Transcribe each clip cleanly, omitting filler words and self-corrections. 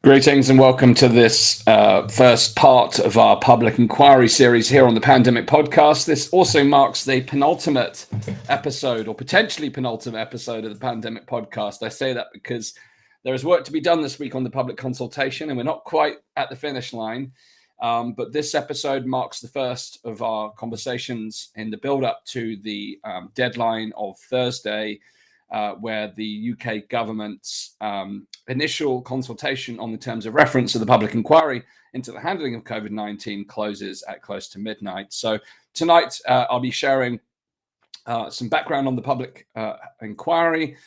Greetings and welcome to this first part of our public inquiry series here on the Pandemic Podcast. This also marks the penultimate episode, or potentially penultimate episode of the Pandemic Podcast. I say that because there is work to be done this week on the public consultation, and we're not quite at the finish line. But this episode marks the first of our conversations in the build-up to the deadline of Thursday, where the UK government's initial consultation on the terms of reference of the public inquiry into the handling of COVID-19 closes at close to midnight. So tonight I'll be sharing some background on the public inquiry,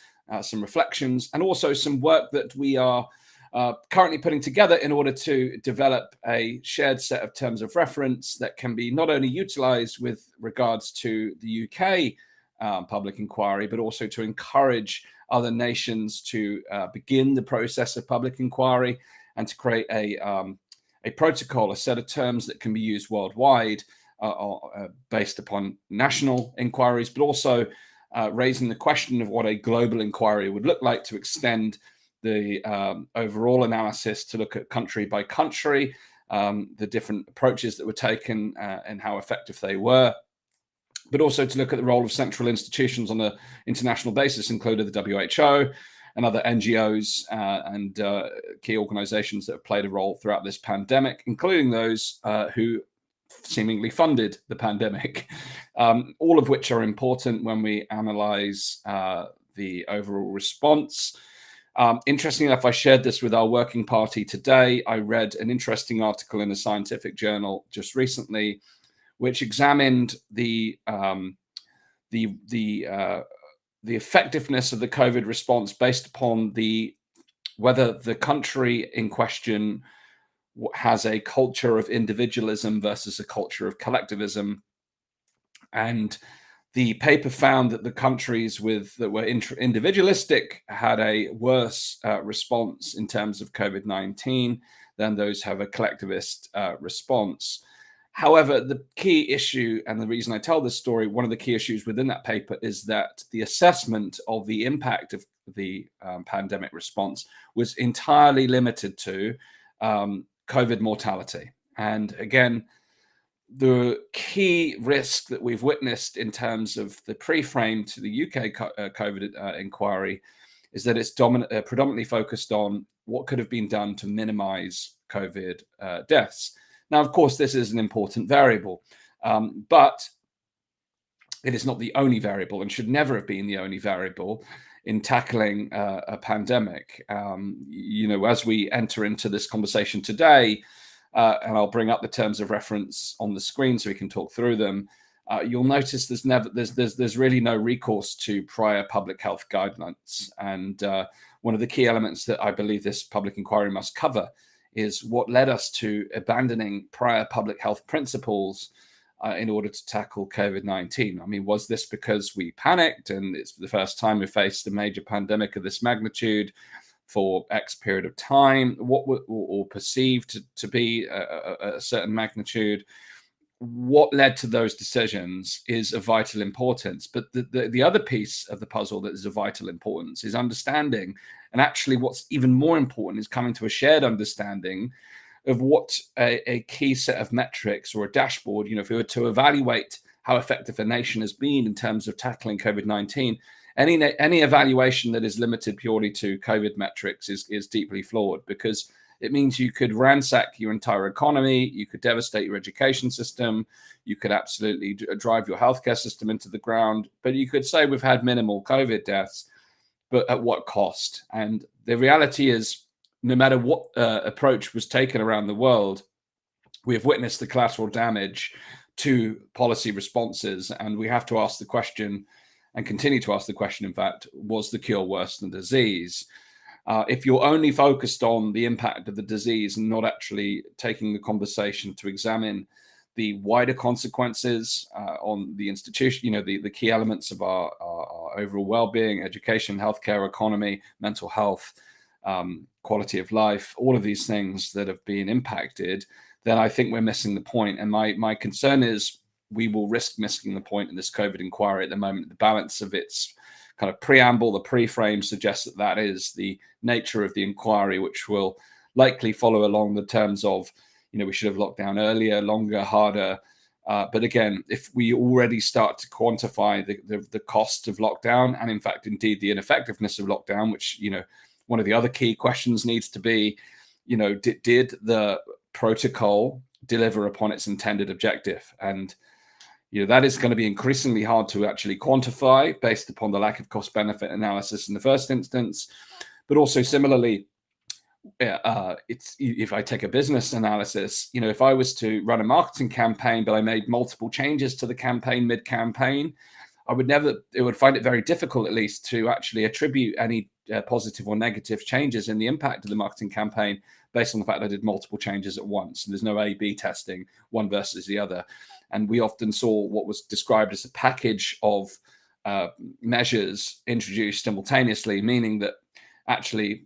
some reflections, and also some work that we are currently putting together in order to develop a shared set of terms of reference that can be not only utilized with regards to the UK public inquiry, but also to encourage other nations to begin the process of public inquiry and to create a protocol, a set of terms that can be used worldwide based upon national inquiries, but also raising the question of what a global inquiry would look like to extend the overall analysis to look at country by country, the different approaches that were taken and how effective they were, but also to look at the role of central institutions on an international basis, including the WHO and other NGOs and key organizations that have played a role throughout this pandemic, including those who seemingly funded the pandemic, all of which are important when we analyze the overall response. Interestingly enough, I shared this with our working party today. I read an interesting article in a scientific journal just recently, which examined the effectiveness of the COVID response based upon whether the country in question has a culture of individualism versus a culture of collectivism. And the paper found that the countries that were individualistic had a worse response in terms of COVID-19 than those have a collectivist response. However, the key issue, and the reason I tell this story, one of the key issues within that paper is that the assessment of the impact of the pandemic response was entirely limited to COVID mortality. And again, the key risk that we've witnessed in terms of the pre-frame to the UK COVID inquiry is that it's predominantly focused on what could have been done to minimize COVID deaths. Now, of course, this is an important variable, but it is not the only variable and should never have been the only variable in tackling a pandemic. As we enter into this conversation today, and I'll bring up the terms of reference on the screen so we can talk through them, you'll notice there's really no recourse to prior public health guidelines. And one of the key elements that I believe this public inquiry must cover is what led us to abandoning prior public health principles in order to tackle COVID-19. I mean, was this because we panicked and it's the first time we faced a major pandemic of this magnitude for X period of time, or perceived to be a certain magnitude? What led to those decisions is of vital importance. But the other piece of the puzzle that is of vital importance is understanding. And actually, what's even more important is coming to a shared understanding of what a key set of metrics or a dashboard, if we were to evaluate how effective a nation has been in terms of tackling COVID-19, any evaluation that is limited purely to COVID metrics is deeply flawed, because it means you could ransack your entire economy, you could devastate your education system, you could absolutely drive your healthcare system into the ground, but you could say we've had minimal COVID deaths, but at what cost? And the reality is, no matter what approach was taken around the world, we have witnessed the collateral damage to policy responses, and we have to ask the question, and continue to ask the question, in fact, was the cure worse than disease? If you're only focused on the impact of the disease and not actually taking the conversation to examine the wider consequences on the institution, the key elements of our overall well-being, education, healthcare, economy, mental health, quality of life, all of these things that have been impacted, then I think we're missing the point. And my concern is we will risk missing the point in this COVID inquiry at the moment. The balance of its kind of preamble, the pre-frame suggests that that is the nature of the inquiry, which will likely follow along the terms of, we should have locked down earlier, longer, harder. But again, if we already start to quantify the cost of lockdown, and in fact, indeed, the ineffectiveness of lockdown, which, one of the other key questions needs to be, did the protocol deliver upon its intended objective? And that is going to be increasingly hard to actually quantify based upon the lack of cost benefit analysis in the first instance. But also similarly, it's, if I take a business analysis, if I was to run a marketing campaign, but I made multiple changes to the campaign mid-campaign, it would find it very difficult, at least, to actually attribute any positive or negative changes in the impact of the marketing campaign based on the fact that I did multiple changes at once. And there's no A/B testing, one versus the other. And we often saw what was described as a package of measures introduced simultaneously, meaning that actually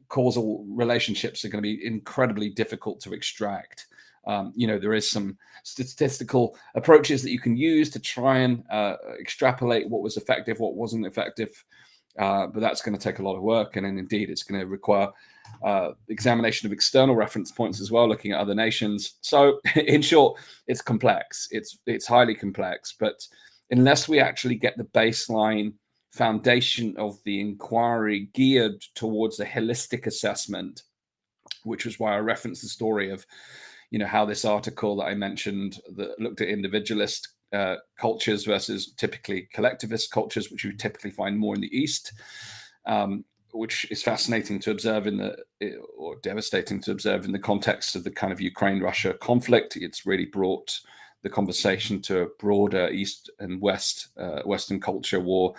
causal relationships are going to be incredibly difficult to extract. There is some statistical approaches that you can use to try and extrapolate what was effective, what wasn't effective, but that's going to take a lot of work. And then indeed, it's going to require examination of external reference points as well, looking at other nations. So in short, it's complex. It's highly complex, but unless we actually get the baseline foundation of the inquiry geared towards a holistic assessment, which was why I referenced the story of, how this article that I mentioned that looked at individualist cultures versus typically collectivist cultures, which you typically find more in the East, which is fascinating to observe or devastating to observe in the context of the kind of Ukraine-Russia conflict. It's really brought the conversation to a broader East and Western culture war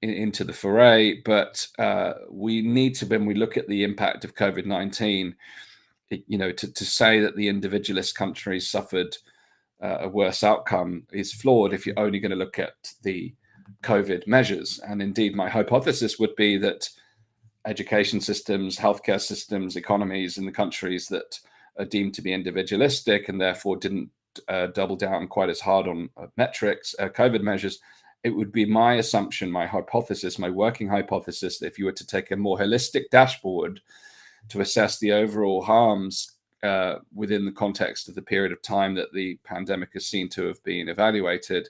into the foray. But we need to, when we look at the impact of COVID-19, to say that the individualist countries suffered a worse outcome is flawed if you're only going to look at the COVID measures. And indeed, my hypothesis would be that education systems, healthcare systems, economies in the countries that are deemed to be individualistic and therefore didn't double down quite as hard on metrics, COVID measures, it would be my assumption, my hypothesis, my working hypothesis, that if you were to take a more holistic dashboard to assess the overall harms within the context of the period of time that the pandemic is seen to have been evaluated,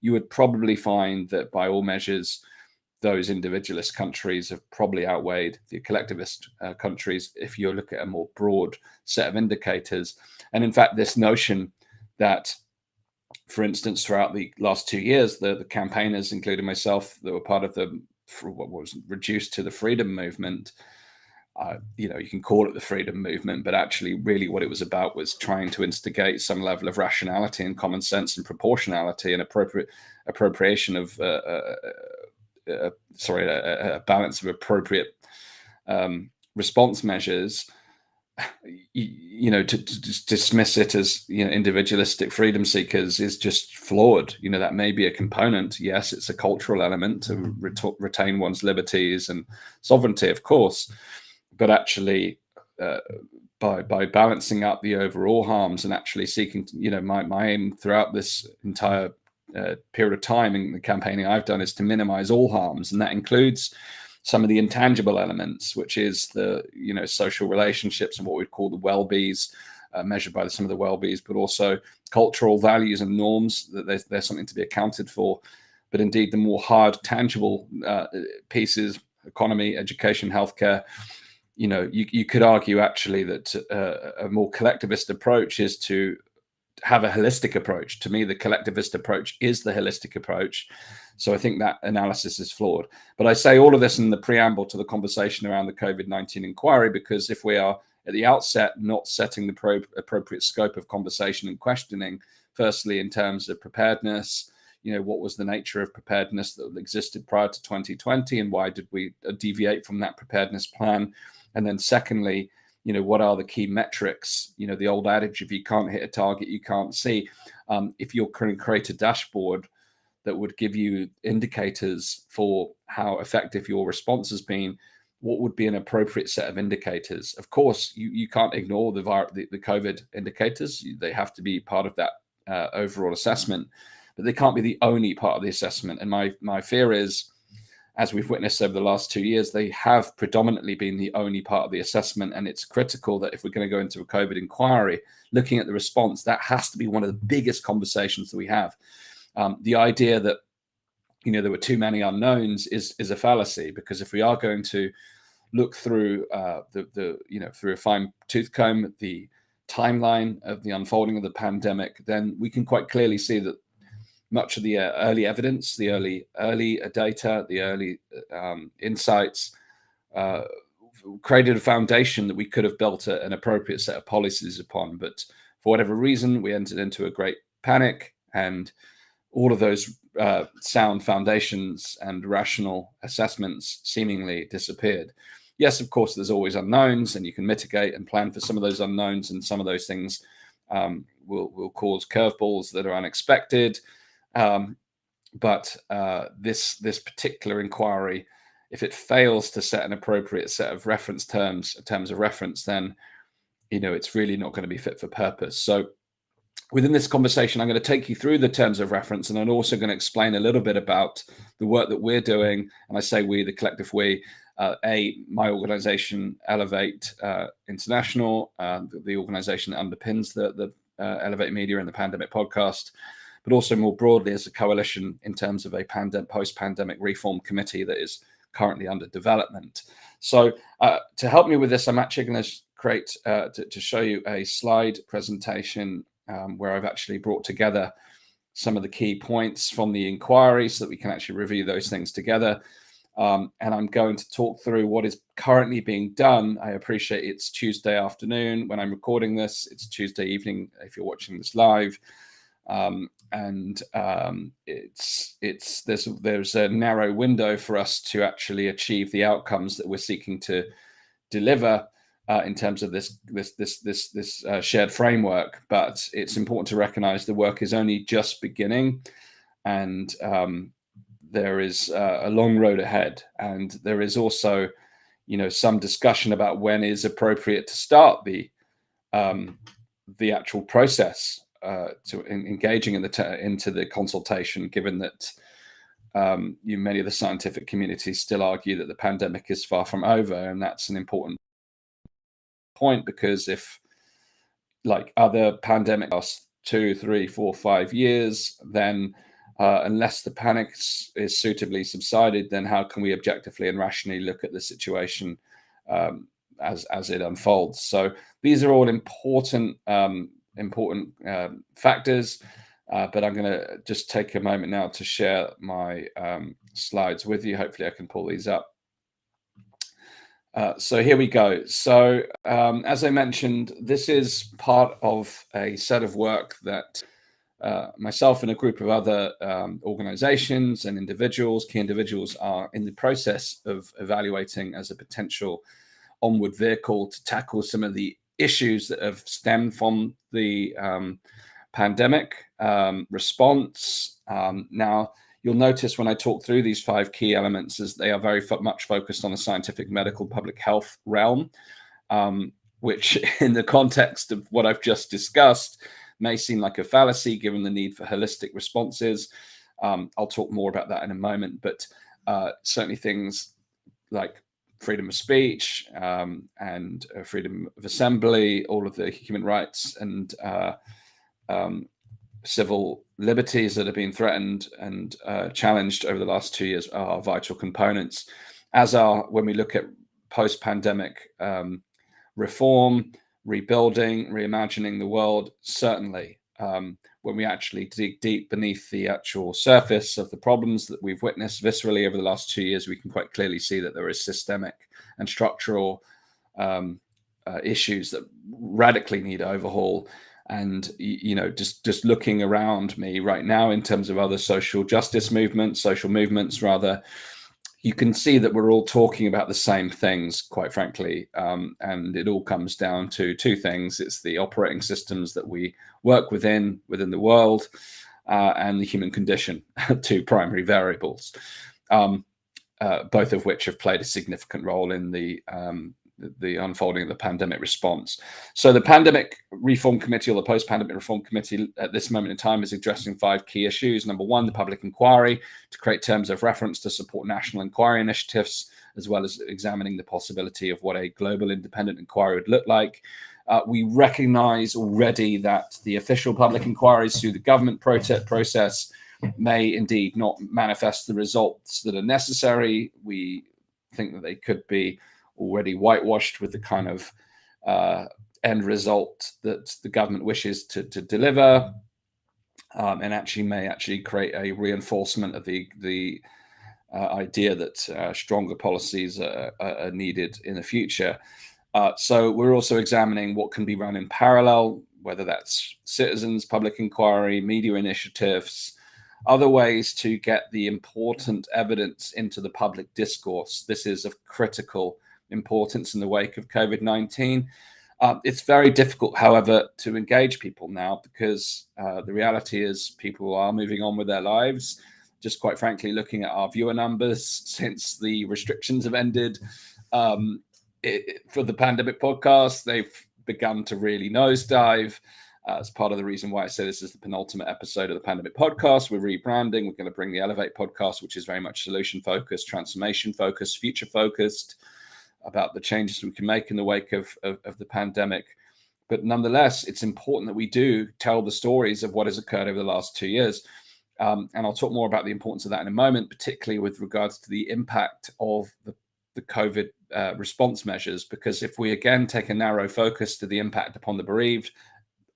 you would probably find that by all measures, those individualist countries have probably outweighed the collectivist countries if you look at a more broad set of indicators. And in fact, this notion that, for instance, throughout the last 2 years, the campaigners, including myself, that were part of what was reduced to the freedom movement, you can call it the freedom movement, but actually really what it was about was trying to instigate some level of rationality and common sense and proportionality and appropriation of a balance of appropriate response measures. To dismiss it as individualistic freedom seekers is just flawed. That may be a component. Yes, it's a cultural element to retain one's liberties and sovereignty, of course, but actually by balancing up the overall harms and actually seeking to, my aim throughout this entire period of time in the campaigning I've done is to minimize all harms, and that includes some of the intangible elements, which is the social relationships and what we'd call the well-bees, measured by some of the well-bees, but also cultural values and norms, that there's something to be accounted for. But indeed, the more hard, tangible pieces, economy, education, healthcare, you could argue actually that a more collectivist approach is to have a holistic approach. To me, the collectivist approach is the holistic approach. So I think that analysis is flawed. But I say all of this in the preamble to the conversation around the COVID-19 inquiry, because if we are at the outset not setting the appropriate scope of conversation and questioning, firstly, in terms of preparedness, what was the nature of preparedness that existed prior to 2020 and why did we deviate from that preparedness plan? And then secondly, what are the key metrics? The old adage, if you can't hit a target, you can't see. If you're going to create a dashboard that would give you indicators for how effective your response has been, what would be an appropriate set of indicators? Of course, you can't ignore the COVID indicators. They have to be part of that overall assessment, but they can't be the only part of the assessment. And my fear is as we've witnessed over the last 2 years, they have predominantly been the only part of the assessment. And it's critical that if we're going to go into a COVID inquiry, looking at the response, that has to be one of the biggest conversations that we have. The idea that there were too many unknowns is a fallacy, because if we are going to look through through a fine tooth comb the timeline of the unfolding of the pandemic, then we can quite clearly see that much of the early evidence, the early data, the early insights created a foundation that we could have built an appropriate set of policies upon. But for whatever reason, we entered into a great panic, and all of those sound foundations and rational assessments seemingly disappeared. Yes, of course, there's always unknowns, and you can mitigate and plan for some of those unknowns, and some of those things will cause curveballs that are unexpected. But this particular inquiry, if it fails to set an appropriate set of reference terms of reference, then it's really not going to be fit for purpose. So within this conversation, I'm going to take you through the terms of reference, and I'm also going to explain a little bit about the work that we're doing. And I say we, the collective we, my organization, Elevate International, the organization that underpins the Elevate Media and the Pandemic Podcast, but also more broadly as a coalition in terms of a post-pandemic reform committee that is currently under development. So to help me with this, I'm actually going to create, to show you a slide presentation where I've actually brought together some of the key points from the inquiry so that we can actually review those things together. And I'm going to talk through what is currently being done. I appreciate it's Tuesday afternoon when I'm recording this. It's Tuesday evening if you're watching this live. There's a narrow window for us to actually achieve the outcomes that we're seeking to deliver in terms of this shared framework. But it's important to recognize the work is only just beginning, and there is a long road ahead. And there is also, some discussion about when is appropriate to start the actual process to engaging into the consultation, given that many of the scientific communities still argue that the pandemic is far from over. And that's an important point, because if, like other pandemics, last 2, 3, 4, 5 years, then unless the panic is suitably subsided, then how can we objectively and rationally look at the situation as it unfolds? So these are all important factors, but I'm going to just take a moment now to share my slides with you. Hopefully I can pull these up. So here we go. So as I mentioned, this is part of a set of work that myself and a group of other organizations and key individuals are in the process of evaluating as a potential onward vehicle to tackle some of the issues that have stemmed from the pandemic response. Now, you'll notice when I talk through these 5 key elements, is they are very much focused on the scientific, medical, public health realm, which in the context of what I've just discussed may seem like a fallacy given the need for holistic responses. I'll talk more about that in a moment, but certainly things like freedom of speech and freedom of assembly, all of the human rights and civil liberties that have been threatened and challenged over the last 2 years are vital components, as are when we look at post-pandemic reform, rebuilding, reimagining the world. Certainly, when we actually dig deep beneath the actual surface of the problems that we've witnessed viscerally over the last 2 years, we can quite clearly see that there is systemic and structural issues that radically need overhaul. And just looking around me right now in terms of other social movements rather, you can see that we're all talking about the same things, quite frankly. And it all comes down to 2 things. It's the operating systems that we work within the world and the human condition, 2 primary variables, both of which have played a significant role in the the unfolding of the pandemic response. So the Pandemic Reform Committee, or the Post-Pandemic Reform Committee, at this moment in time is addressing 5 key issues. Number one, the public inquiry to create terms of reference to support national inquiry initiatives, as well as examining the possibility of what a global independent inquiry would look like. We recognize already that the official public inquiries through the government process may indeed not manifest the results that are necessary. We think that they could be already whitewashed with the kind of end result that the government wishes to deliver, and may actually create a reinforcement of the idea that stronger policies are needed in the future. So we're also examining what can be run in parallel, whether that's citizens, public inquiry, media initiatives, other ways to get the important evidence into the public discourse. This is of critical importance in the wake of COVID-19. It's very difficult, however, to engage people now because the reality is people are moving on with their lives. Just quite frankly, looking at our viewer numbers since the restrictions have ended for the Pandemic podcast, they've begun to really nosedive. As part of the reason why I say this is the penultimate episode of the Pandemic podcast, we're rebranding. We're going to bring the Elevate podcast, which is very much solution focused, transformation focused, future focused, about the changes we can make in the wake of the pandemic. But nonetheless, it's important that we do tell the stories of what has occurred over the last 2 years. And I'll talk more about the importance of that in a moment, particularly with regards to the impact of the COVID response measures, because if we again take a narrow focus to the impact upon the bereaved,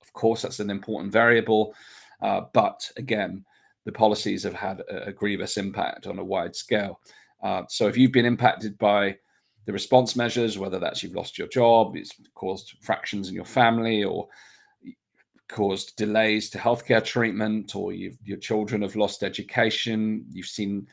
of course, that's an important variable. But again, the policies have had a grievous impact on a wide scale. So if you've been impacted by the response measures, whether that's you've lost your job, it's caused fractions in your family, or caused delays to healthcare treatment, or your children have lost education, you've seen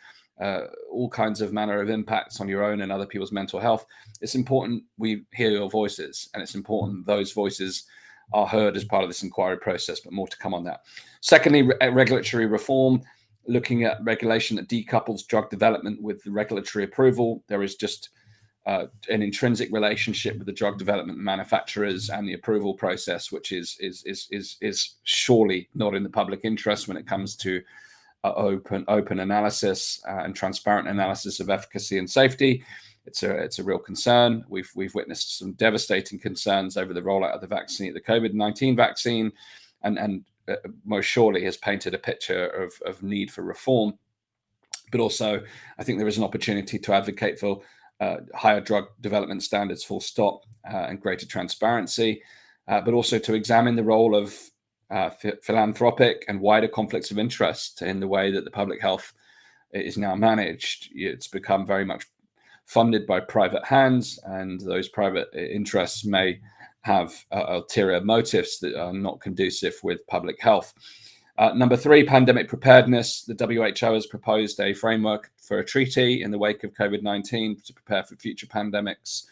all kinds of manner of impacts on your own and other people's mental health, it's important we hear your voices, and it's important those voices are heard as part of this inquiry process, but more to come on that. Secondly, regulatory reform, looking at regulation that decouples drug development with the regulatory approval. There is just an intrinsic relationship with the drug development manufacturers and the approval process, which is surely not in the public interest when it comes to open analysis and transparent analysis of efficacy and safety. It's a real concern. We've witnessed some devastating concerns over the rollout of the vaccine, the COVID-19 vaccine, and most surely has painted a picture of need for reform. But also, I think there is an opportunity to advocate for higher drug development standards, full stop, and greater transparency, but also to examine the role of philanthropic and wider conflicts of interest in the way that the public health is now managed. It's become very much funded by private hands, and those private interests may have ulterior motives that are not conducive with public health. Number 3, pandemic preparedness. The WHO has proposed a framework for a treaty in the wake of COVID-19 to prepare for future pandemics.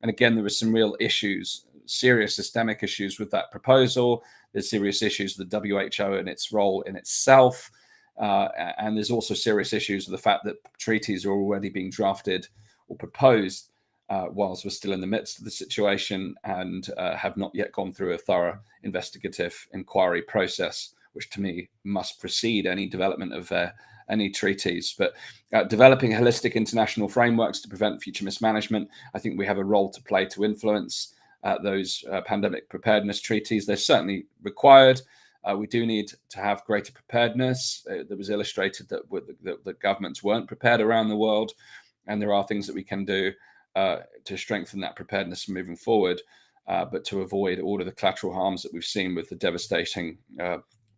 And again, there are some real issues, serious systemic issues with that proposal. There's serious issues with the WHO and its role in itself. And there's also serious issues with the fact that treaties are already being drafted or proposed whilst we're still in the midst of the situation and have not yet gone through a thorough investigative inquiry process, which to me must precede any development of any treaties. But developing holistic international frameworks to prevent future mismanagement, I think we have a role to play to influence those pandemic preparedness treaties. They're certainly required. We do need to have greater preparedness. That was illustrated that the governments weren't prepared around the world, and there are things that we can do to strengthen that preparedness moving forward, but to avoid all of the collateral harms that we've seen with the devastating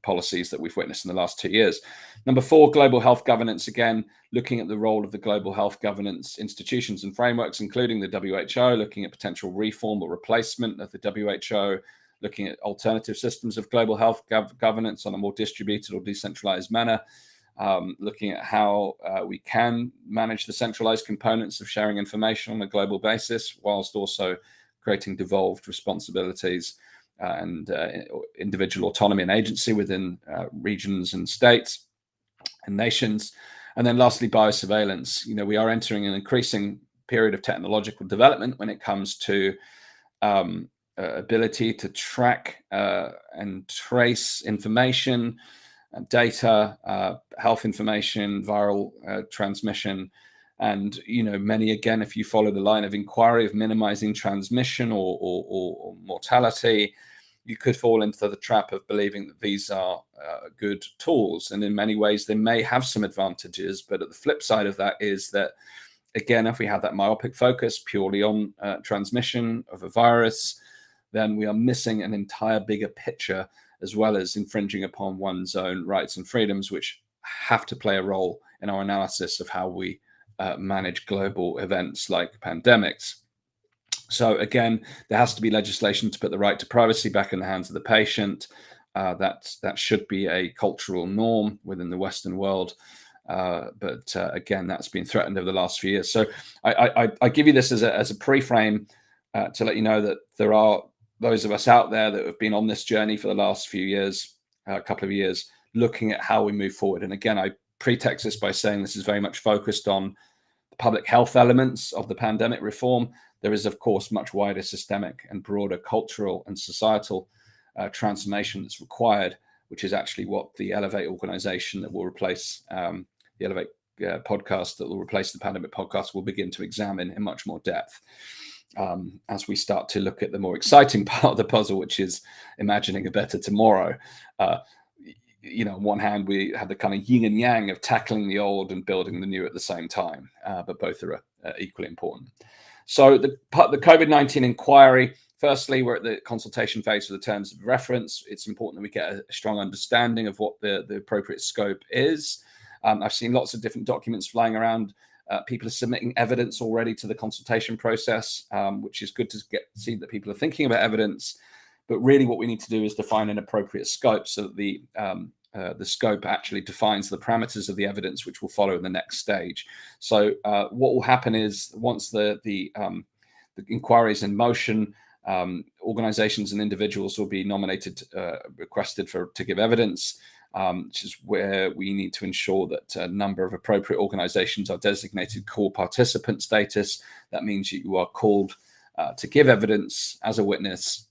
policies that we've witnessed in the last 2 years. Number 4, global health governance. Again, looking at the role of the global health governance institutions and frameworks, including the WHO, looking at potential reform or replacement of the WHO, looking at alternative systems of global health governance on a more distributed or decentralized manner, looking at how we can manage the centralized components of sharing information on a global basis, whilst also creating devolved responsibilities and individual autonomy and agency within regions and states and nations. And then lastly, biosurveillance. We are entering an increasing period of technological development when it comes to ability to track and trace information, data, health information, viral transmission. And, many, again, if you follow the line of inquiry of minimizing transmission or mortality, you could fall into the trap of believing that these are good tools. And in many ways, they may have some advantages. But at the flip side of that is that, again, if we have that myopic focus purely on transmission of a virus, then we are missing an entire bigger picture, as well as infringing upon one's own rights and freedoms, which have to play a role in our analysis of how we manage global events like pandemics. So again, there has to be legislation to put the right to privacy back in the hands of the patient. That should be a cultural norm within the Western world. But again, that's been threatened over the last few years. So I give you this as a pre-frame to let you know that there are those of us out there that have been on this journey for the last few years, a couple of years, looking at how we move forward. And again, I pretext this by saying this is very much focused on the public health elements of the pandemic reform. There is, of course, much wider systemic and broader cultural and societal transformation that's required, which is actually what the Elevate organization that will replace the Elevate podcast that will replace the pandemic podcast will begin to examine in much more depth. As we start to look at the more exciting part of the puzzle, which is imagining a better tomorrow. On one hand, we have the kind of yin and yang of tackling the old and building the new at the same time, but both are equally important. So the COVID-19 inquiry, firstly, we're at the consultation phase for the terms of reference. It's important that we get a strong understanding of what the appropriate scope is. I've seen lots of different documents flying around. People are submitting evidence already to the consultation process, which is good to see that people are thinking about evidence. But really what we need to do is define an appropriate scope so that the scope actually defines the parameters of the evidence, which will follow in the next stage. So what will happen is once the inquiry is in motion, organizations and individuals will be nominated, requested to give evidence. Which is where we need to ensure that a number of appropriate organizations are designated core participant status. That means you are called to give evidence as a witness.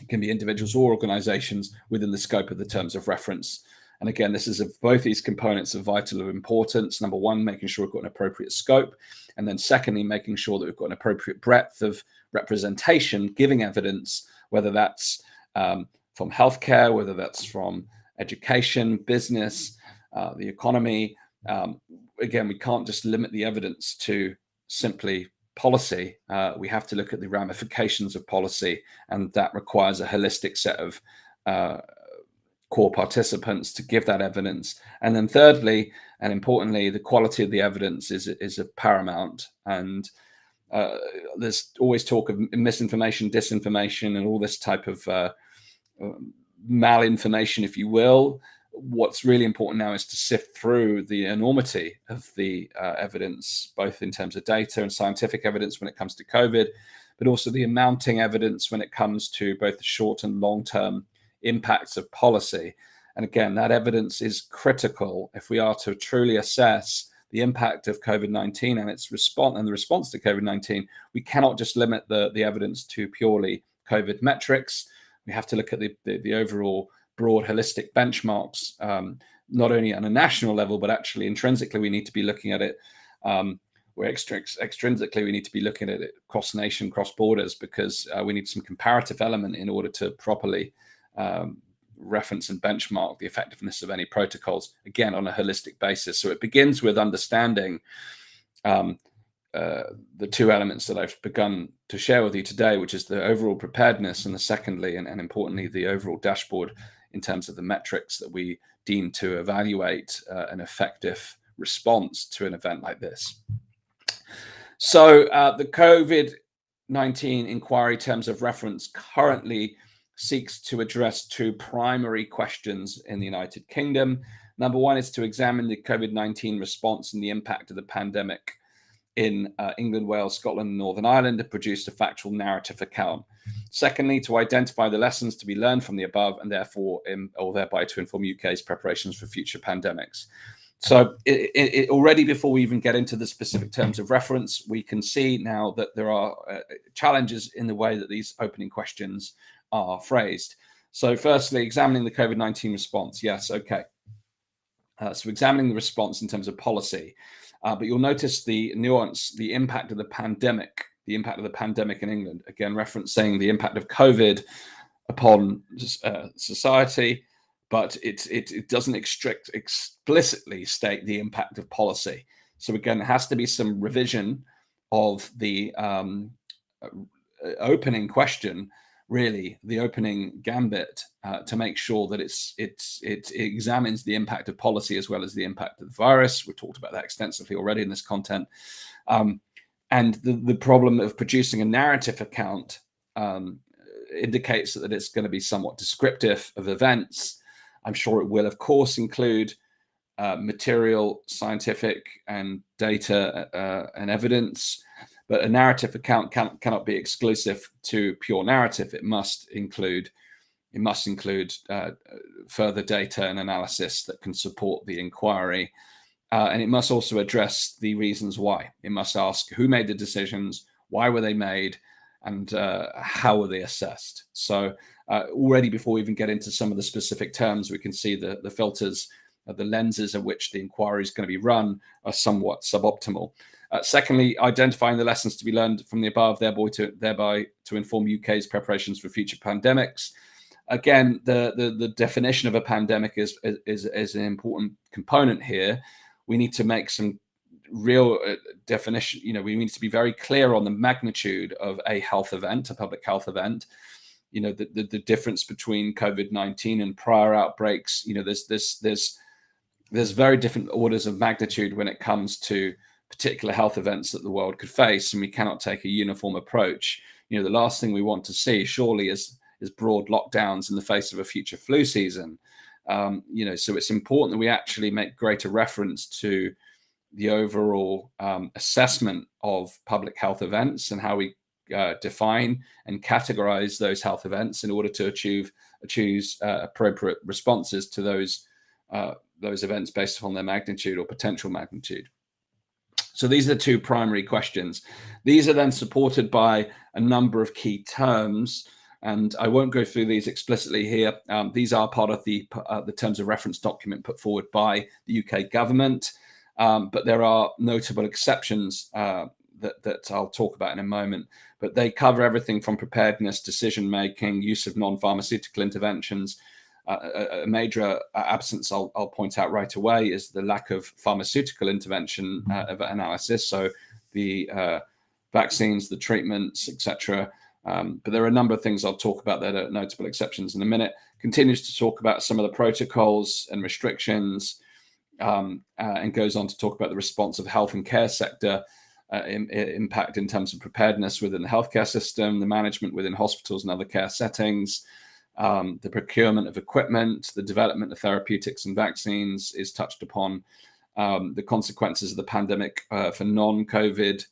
It can be individuals or organizations within the scope of the terms of reference. And again, this is both these components of vital importance. Number one, making sure we've got an appropriate scope. And then secondly, making sure that we've got an appropriate breadth of representation, giving evidence, whether that's from healthcare, whether that's from education, business, the economy. Again, we can't just limit the evidence to simply policy. We have to look at the ramifications of policy, and that requires a holistic set of core participants to give that evidence. And then thirdly, and importantly, the quality of the evidence is a paramount. And there's always talk of misinformation, disinformation, and all this type of malinformation, if you will. What's really important now is to sift through the enormity of the evidence, both in terms of data and scientific evidence when it comes to COVID, but also the mounting evidence when it comes to both the short and long-term impacts of policy. And again, that evidence is critical if we are to truly assess the impact of COVID-19 and its response and the response to COVID-19. We cannot just limit the evidence to purely COVID metrics. We have to look at the overall broad holistic benchmarks, not only on a national level, but actually intrinsically, we need to be looking at it. Where extrinsically, we need to be looking at it cross nation, cross borders, because we need some comparative element in order to properly reference and benchmark the effectiveness of any protocols, again, on a holistic basis. So it begins with understanding the two elements that I've begun to share with you today, which is the overall preparedness, and the secondly, and importantly, the overall dashboard in terms of the metrics that we deem to evaluate an effective response to an event like this. So the COVID-19 inquiry terms of reference currently seeks to address two primary questions in the United Kingdom. Number one is to examine the COVID-19 response and the impact of the pandemic in England, Wales, Scotland, and Northern Ireland, and produce a factual narrative account. Secondly, to identify the lessons to be learned from the above, and therefore, or thereby to inform UK's preparations for future pandemics. So already, before we even get into the specific terms of reference, we can see now that there are challenges in the way that these opening questions are phrased. So firstly, examining the COVID-19 response. Yes, okay. So examining the response in terms of policy. But you'll notice the nuance, the impact of the pandemic in England. Again, referencing the impact of COVID upon society, but it doesn't explicitly state the impact of policy. So again, there has to be some revision of the opening question, really the opening gambit, to make sure that it examines the impact of policy as well as the impact of the virus. We talked about that extensively already in this content. And the problem of producing a narrative account indicates that it's going to be somewhat descriptive of events. I'm sure it will, of course, include material, scientific, and data and evidence, but a narrative account cannot be exclusive to pure narrative. It must include further data and analysis that can support the inquiry, and it must also address the reasons why. It must ask who made the decisions, why were they made, and how were they assessed. So already, before we even get into some of the specific terms, we can see the filters, the lenses of which the inquiry is going to be run are somewhat suboptimal. Secondly, identifying the lessons to be learned from the above, thereby to inform UK's preparations for future pandemics. Again, the definition of a pandemic is an important component here. We need to make some real definition. We need to be very clear on the magnitude of a health event, a public health event. The difference between COVID-19 and prior outbreaks. There's very different orders of magnitude when it comes to particular health events that the world could face, and we cannot take a uniform approach. The last thing we want to see, surely, is broad lockdowns in the face of a future flu season. So it's important that we actually make greater reference to the overall assessment of public health events and how we define and categorize those health events in order to choose appropriate responses to those events based upon their magnitude or potential magnitude. So these are the two primary questions. These are then supported by a number of key terms, and I won't go through these explicitly here. These are part of the terms of reference document put forward by the UK government, but there are notable exceptions that I'll talk about in a moment. But they cover everything from preparedness, decision-making, use of non-pharmaceutical interventions. A major absence I'll point out right away is the lack of pharmaceutical intervention of analysis. So the vaccines, the treatments, etc. But there are a number of things I'll talk about that are notable exceptions in a minute. Continues to talk about some of the protocols and restrictions, and goes on to talk about the response of health and care sector, impact in terms of preparedness within the healthcare system, the management within hospitals and other care settings, the procurement of equipment, the development of therapeutics and vaccines is touched upon, the consequences of the pandemic for non-COVID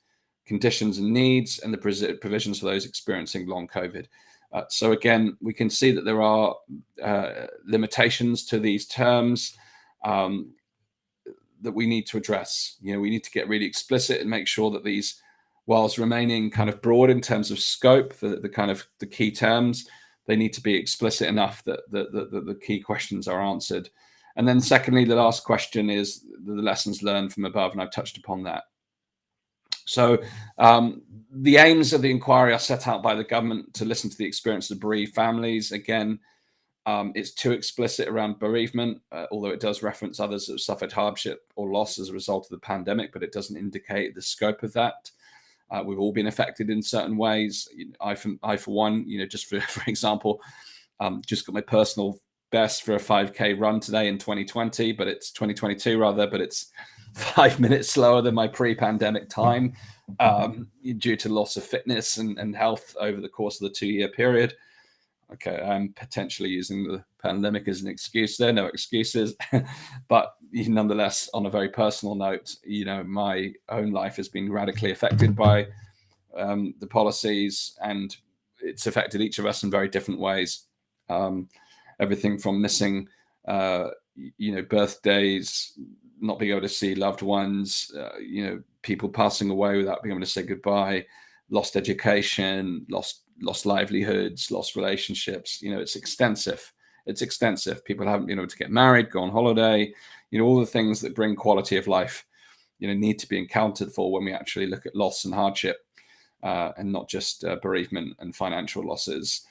conditions and needs, and the provisions for those experiencing long COVID. So again, we can see that there are limitations to these terms that we need to address. We need to get really explicit and make sure that these, whilst remaining kind of broad in terms of scope, the key terms, they need to be explicit enough that the key questions are answered. And then secondly, the last question is the lessons learned from above, and I've touched upon that. So the aims of the inquiry are set out by the government to listen to the experience of bereaved families. Again, it's too explicit around bereavement, although it does reference others that have suffered hardship or loss as a result of the pandemic, but it doesn't indicate the scope of that. We've all been affected in certain ways. I for one, just for example, just got my personal best for a 5K run today in 2020, but it's 2022 rather, but it's 5 minutes slower than my pre-pandemic time due to loss of fitness and health over the course of the 2-year period. Okay, I'm potentially using the pandemic as an excuse there, no excuses. But nonetheless, on a very personal note, my own life has been radically affected by the policies, and it's affected each of us in very different ways. Everything from missing, birthdays, not being able to see loved ones, people passing away without being able to say goodbye, lost education, lost livelihoods, lost relationships. It's extensive. It's extensive. People haven't been able to get married, go on holiday. All the things that bring quality of life, need to be encountered for when we actually look at loss and hardship, and not just bereavement and financial losses.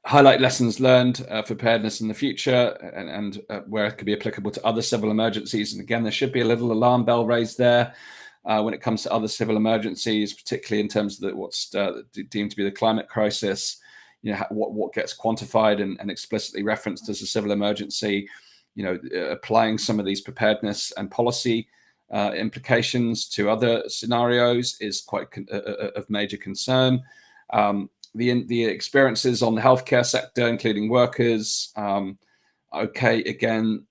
Highlight lessons learned for preparedness in the future, and where it could be applicable to other civil emergencies. And again, there should be a little alarm bell raised there when it comes to other civil emergencies, particularly in terms of what's deemed to be the climate crisis. What gets quantified and explicitly referenced as a civil emergency. Applying some of these preparedness and policy implications to other scenarios is quite of major concern. The experiences on the healthcare sector, including workers. Again,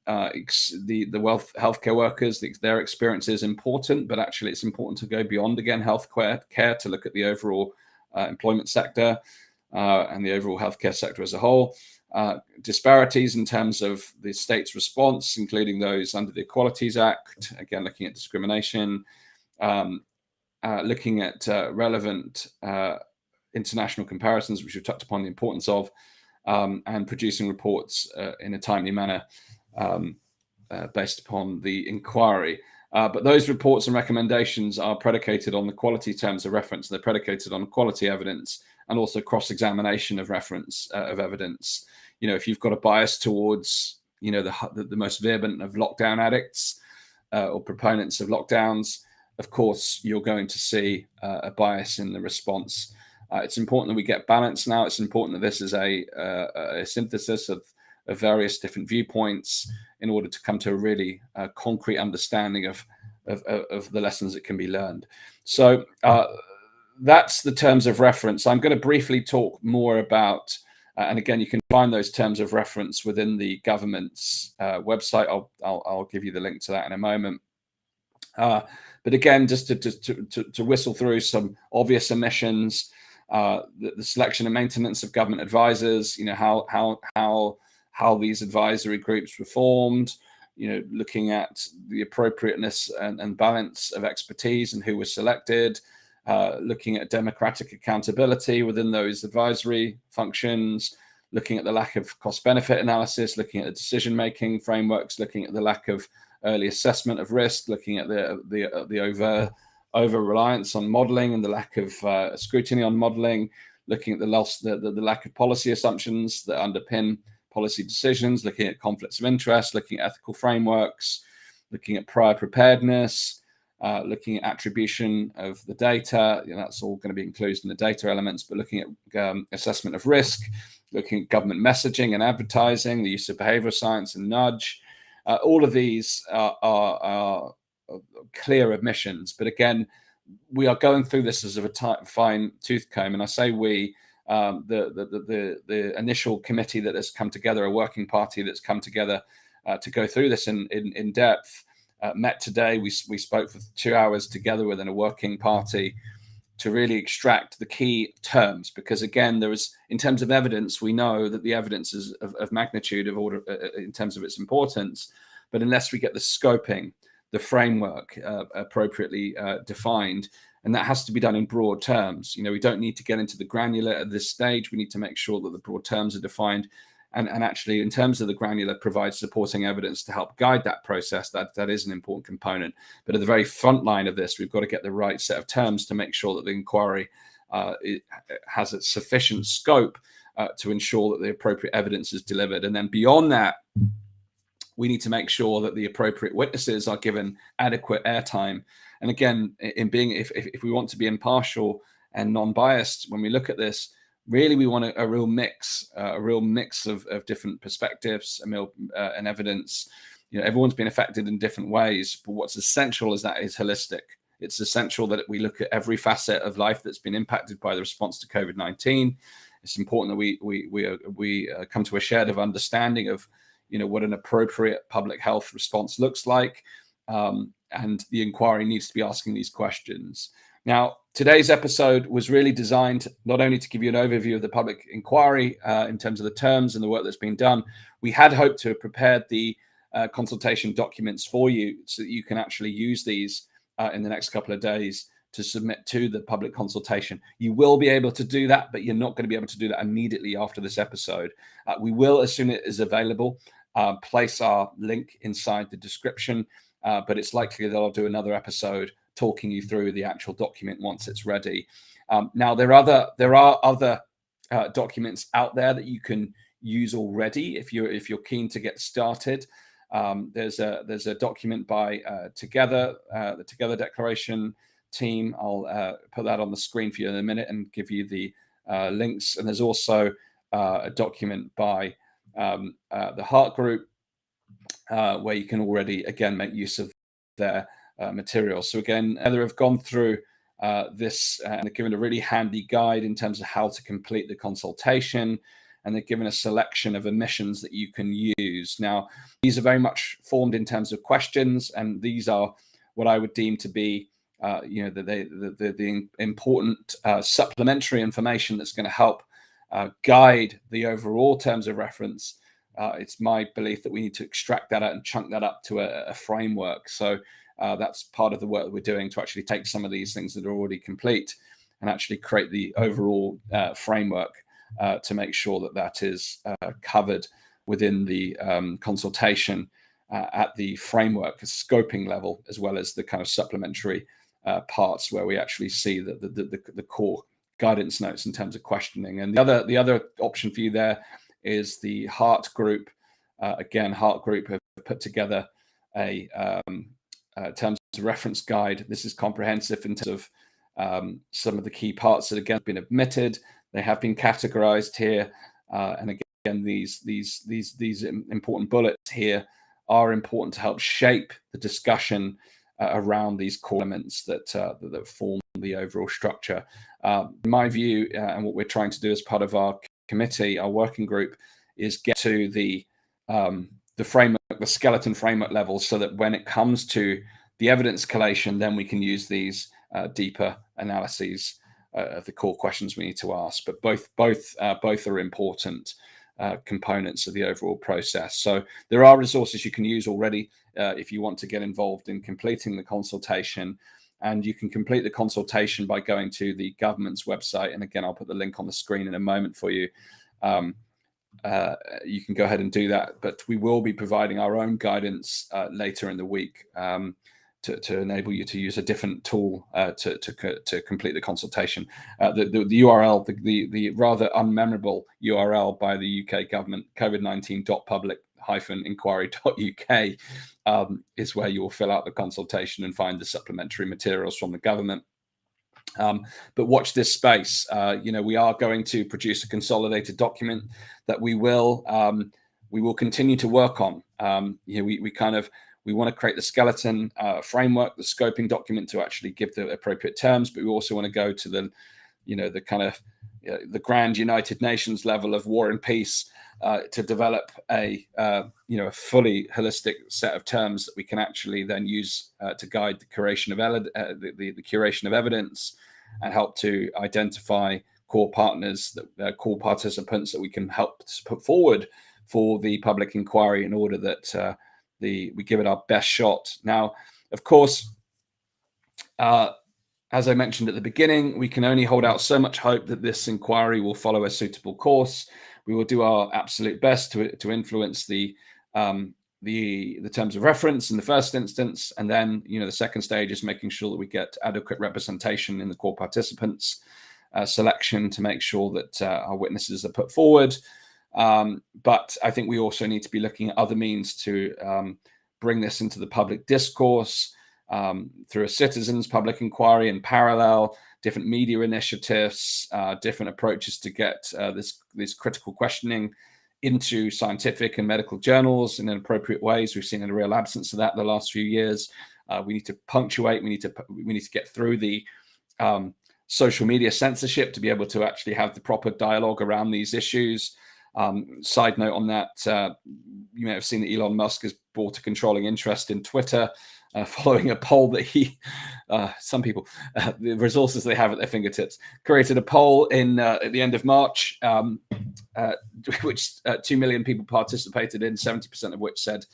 the healthcare workers, their experience is important, but actually it's important to go beyond, again, healthcare to look at the overall employment sector and the overall healthcare sector as a whole. Disparities in terms of the state's response, including those under the Equalities Act, again, looking at discrimination, looking at relevant international comparisons, which we've touched upon the importance of, and producing reports in a timely manner based upon the inquiry. But those reports and recommendations are predicated on the quality terms of reference. They're predicated on quality evidence and also cross-examination of reference of evidence. If you've got a bias towards, the most vehement of lockdown addicts or proponents of lockdowns, of course, you're going to see a bias in the response. It's important that we get balance now. It's important that this is a synthesis of various different viewpoints in order to come to a really concrete understanding of the lessons that can be learned. So that's the terms of reference. I'm going to briefly talk more about, and again, you can find those terms of reference within the government's website. I'll give you the link to that in a moment. But again, just to whistle through some obvious omissions, the selection and maintenance of government advisors, how these advisory groups were formed, looking at the appropriateness and balance of expertise and who was selected, looking at democratic accountability within those advisory functions, looking at the lack of cost-benefit analysis, looking at the decision-making frameworks, looking at the lack of early assessment of risk, looking at the over-reliance on modeling and the lack of scrutiny on modeling, looking at the lack of policy assumptions that underpin policy decisions, looking at conflicts of interest, looking at ethical frameworks, looking at prior preparedness, looking at attribution of the data. That's all going to be included in the data elements, but looking at assessment of risk, looking at government messaging and advertising, the use of behavioral science and nudge. All of these are clear omissions. But again, we are going through this as a fine tooth comb. And I say we, the initial committee that has come together, a working party that's come together to go through this in depth, met today. We spoke for 2 hours together within a working party to really extract the key terms, because again, in terms of evidence, we know that the evidence is of magnitude of order in terms of its importance, but unless we get the scoping, the framework appropriately defined, and that has to be done in broad terms. We don't need to get into the granular at this stage. We need to make sure that the broad terms are defined, and actually, in terms of the granular, provide supporting evidence to help guide that process. That is an important component. But at the very front line of this, we've got to get the right set of terms to make sure that the inquiry has a sufficient scope to ensure that the appropriate evidence is delivered. And then beyond that, we need to make sure that the appropriate witnesses are given adequate airtime. And again, if we want to be impartial and non-biased when we look at this, really we want a real mix of different perspectives and evidence. Everyone's been affected in different ways, but what's essential is that is holistic. It's essential that we look at every facet of life that's been impacted by the response to COVID-19. It's important that we come to a shared of understanding of what an appropriate public health response looks like, and the inquiry needs to be asking these questions. Now, today's episode was really designed not only to give you an overview of the public inquiry in terms of the terms and the work that's been done. We had hoped to have prepared the consultation documents for you so that you can actually use these in the next couple of days to submit to the public consultation. You will be able to do that, but you're not going to be able to do that immediately after this episode. We will, as soon as it is available, place our link inside the description, but it's likely that I'll do another episode talking you through the actual document once it's ready. Now, there are other documents out there that you can use already if you're keen to get started. There's a document by the Together Declaration team. I'll put that on the screen for you in a minute and give you the links. And there's also a document by the Heart Group where you can already, again, make use of their material. So again, Heather have gone through this and they've given a really handy guide in terms of how to complete the consultation, and they've given a selection of omissions that you can use. Now, these are very much formed in terms of questions, and these are what I would deem to be the important supplementary information that's going to help guide the overall terms of reference. It's my belief that we need to extract that out and chunk that up to a framework. So that's part of the work that we're doing, to actually take some of these things that are already complete and actually create the overall framework to make sure that that is covered within the consultation at the framework scoping level, as well as the kind of supplementary parts where we actually see the core guidance notes in terms of questioning. And the other option for you there is the Heart Group. Again, Heart Group have put together a terms of reference guide. This is comprehensive in terms of some of the key parts that again have been omitted. They have been categorized here, and again, these important bullets here are important to help shape the discussion around these core elements that form the overall structure. In my view, and what we're trying to do as part of our committee, our working group, is get to the framework, the skeleton framework level, so that when it comes to the evidence collation, then we can use these deeper analyses of the core questions we need to ask. But both are important components of the overall process. So there are resources you can use already if you want to get involved in completing the consultation. And you can complete the consultation by going to the government's website. And again, I'll put the link on the screen in a moment for you. You can go ahead and do that. But we will be providing our own guidance later in the week to enable you to use a different tool to complete the consultation. The URL, the rather unmemorable URL by the UK government, covid19.public-inquiry.uk, is where you will fill out the consultation and find the supplementary materials from the government. But watch this space. We are going to produce a consolidated document that we will continue to work on. We want to create the skeleton framework, the scoping document to actually give the appropriate terms, but we also want to go to the grand United Nations level of war and peace to develop a fully holistic set of terms that we can actually then use to guide the curation of the curation of evidence, and help to identify core partners, core participants that we can help to put forward for the public inquiry in order that we give it our best shot. Now, of course, as I mentioned at the beginning, we can only hold out so much hope that this inquiry will follow a suitable course. We will do our absolute best to influence the terms of reference in the first instance, and then the second stage is making sure that we get adequate representation in the core participants selection to make sure that our witnesses are put forward. But I think we also need to be looking at other means to bring this into the public discourse through a citizens' public inquiry in parallel, different media initiatives, different approaches to get this critical questioning into scientific and medical journals in appropriate ways. We've seen a real absence of that in the last few years. We need to punctuate. We need to get through the social media censorship to be able to actually have the proper dialogue around these issues. Side note on that, you may have seen that Elon Musk has bought a controlling interest in Twitter. following a poll that some people, the resources they have at their fingertips, created a poll at the end of March, which 2 million people participated in, 70% of which said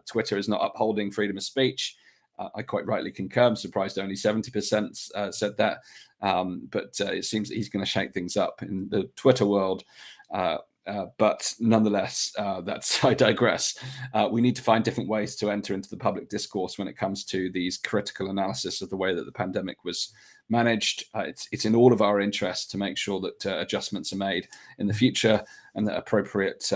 Twitter is not upholding freedom of speech. I quite rightly concur. I'm surprised only 70% said that. But it seems that he's going to shake things up in the Twitter world. But nonetheless, I digress. We need to find different ways to enter into the public discourse when it comes to these critical analysis of the way that the pandemic was managed. It's in all of our interests to make sure that adjustments are made in the future and that appropriate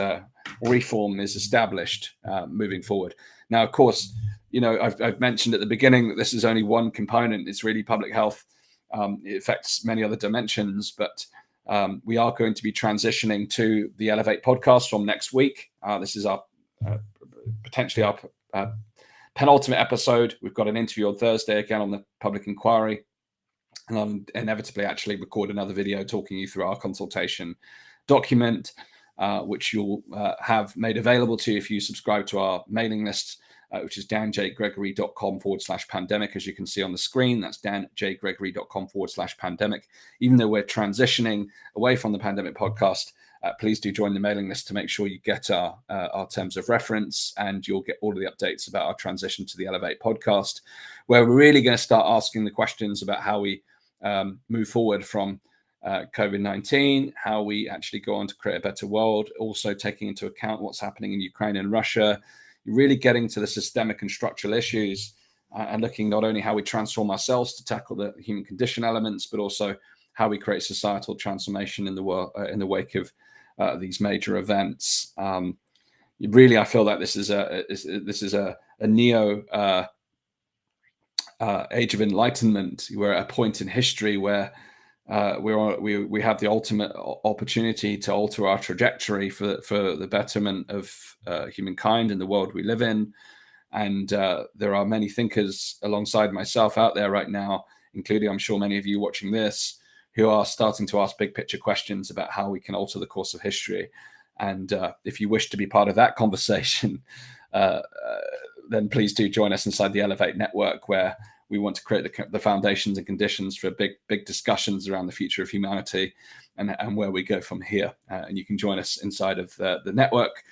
reform is established moving forward. Now, of course, I've mentioned at the beginning that this is only one component. It's really public health. It affects many other dimensions, but we are going to be transitioning to the Elevate podcast from next week. This is our potentially our penultimate episode. We've got an interview on Thursday again on the public inquiry, and I'll inevitably actually record another video talking you through our consultation document, which you'll have made available to you if you subscribe to our mailing list, which is danjgregory.com/pandemic. As you can see on the screen, that's danjgregory.com/pandemic. Even though we're transitioning away from the pandemic podcast, please do join the mailing list to make sure you get our terms of reference, and you'll get all of the updates about our transition to the Elevate podcast, where we're really going to start asking the questions about how we move forward from COVID-19, how we actually go on to create a better world, also taking into account what's happening in Ukraine and Russia. You're really getting to the systemic and structural issues and looking not only how we transform ourselves to tackle the human condition elements, but also how we create societal transformation in the world in the wake of these major events. Really, I feel that this is a neo age of enlightenment. We're at a point in history where we have the ultimate opportunity to alter our trajectory for the betterment of humankind and the world we live in. And there are many thinkers alongside myself out there right now, including, I'm sure, many of you watching this, who are starting to ask big picture questions about how we can alter the course of history. And if you wish to be part of that conversation, then please do join us inside the Elevate network, where we want to create the foundations and conditions for big discussions around the future of humanity and where we go from here. And you can join us inside of the network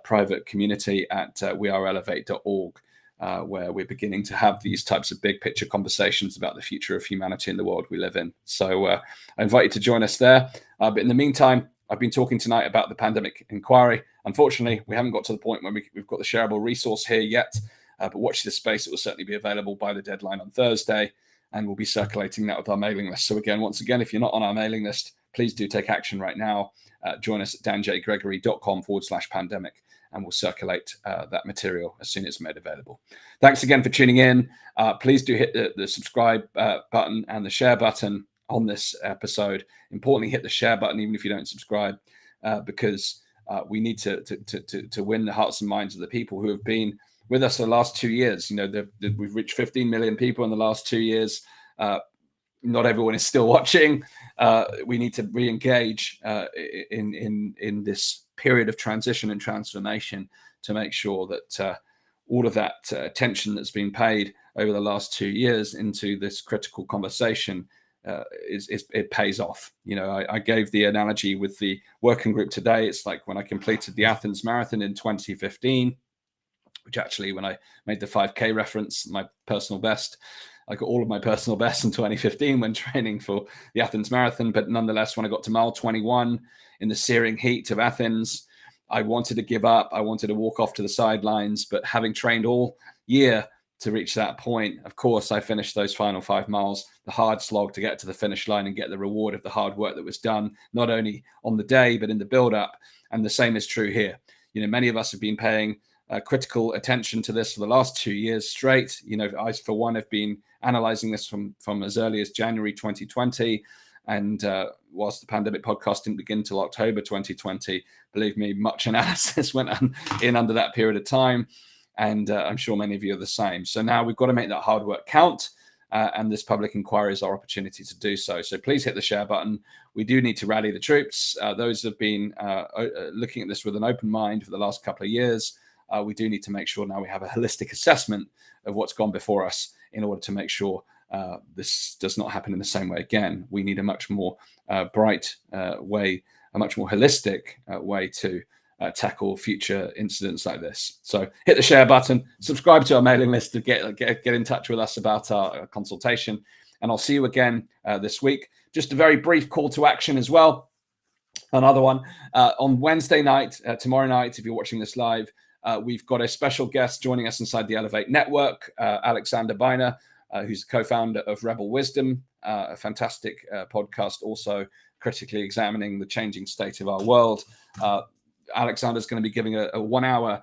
private community at weareelevate.org, where we're beginning to have these types of big picture conversations about the future of humanity and the world we live in. So I invite you to join us there. But in the meantime, I've been talking tonight about the pandemic inquiry. Unfortunately, we haven't got to the point where we've got the shareable resource here yet. But watch this space. It will certainly be available by the deadline on Thursday, and we'll be circulating that with our mailing list. So once again, if you're not on our mailing list, please do take action right now. Join us at danjgregory.com/pandemic, and we'll circulate that material as soon as it's made available. Thanks again for tuning in. Please do hit the subscribe button and the share button on this episode. Importantly, hit the share button even if you don't subscribe, because we need to win the hearts and minds of the people who have been with us for the last 2 years. We've reached 15 million people in the last 2 years. Not everyone is still watching. We need to re-engage in this period of transition and transformation to make sure that all of that attention that's been paid over the last 2 years into this critical conversation it pays off. I gave the analogy with the working group today. It's like when I completed the Athens Marathon in 2015, which actually, when I made the 5K reference, my personal best, I got all of my personal bests in 2015 when training for the Athens Marathon. But nonetheless, when I got to mile 21 in the searing heat of Athens, I wanted to give up. I wanted to walk off to the sidelines. But having trained all year to reach that point, of course, I finished those final 5 miles, the hard slog to get to the finish line and get the reward of the hard work that was done, not only on the day, but in the build-up. And the same is true here. Many of us have been paying critical attention to this for the last 2 years straight. I, for one, have been analyzing this from as early as January 2020. And whilst the pandemic podcast didn't begin until October 2020, believe me, much analysis went in under that period of time. And I'm sure many of you are the same. So now we've got to make that hard work count. And this public inquiry is our opportunity to do so. So please hit the share button. We do need to rally the troops. Those have been looking at this with an open mind for the last couple of years we do need to make sure now we have a holistic assessment of what's gone before us in order to make sure this does not happen in the same way again. We need a much more bright way, a much more holistic way to tackle future incidents like this. So hit the share button, subscribe to our mailing list to get in touch with us about our consultation. And I'll see you again this week. Just a very brief call to action as well. Another one on Wednesday night, tomorrow night, if you're watching this live, we've got a special guest joining us inside the Elevate Network, Alexander Beiner, who's the co-founder of Rebel Wisdom, a fantastic podcast also critically examining the changing state of our world. Alexander's going to be giving a 1 hour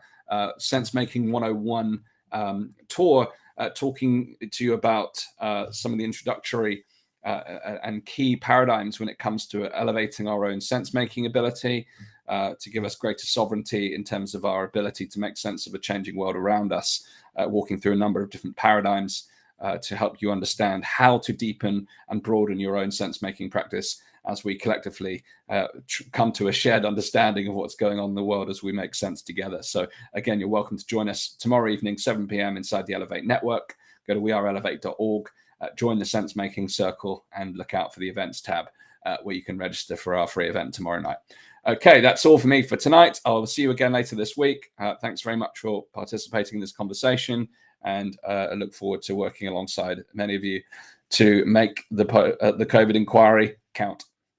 sense-making 101 tour, talking to you about some of the introductory and key paradigms when it comes to elevating our own sense-making ability, to give us greater sovereignty in terms of our ability to make sense of a changing world around us, walking through a number of different paradigms to help you understand how to deepen and broaden your own sense-making practice as we collectively come to a shared understanding of what's going on in the world as we make sense together. So again, you're welcome to join us tomorrow evening, 7 p.m. inside the Elevate Network. Go to weareelevate.org, join the sense-making circle, and look out for the events tab where you can register for our free event tomorrow night. Okay, that's all for me for tonight. I'll see you again later this week. Thanks very much for participating in this conversation, and I look forward to working alongside many of you to make the COVID inquiry count.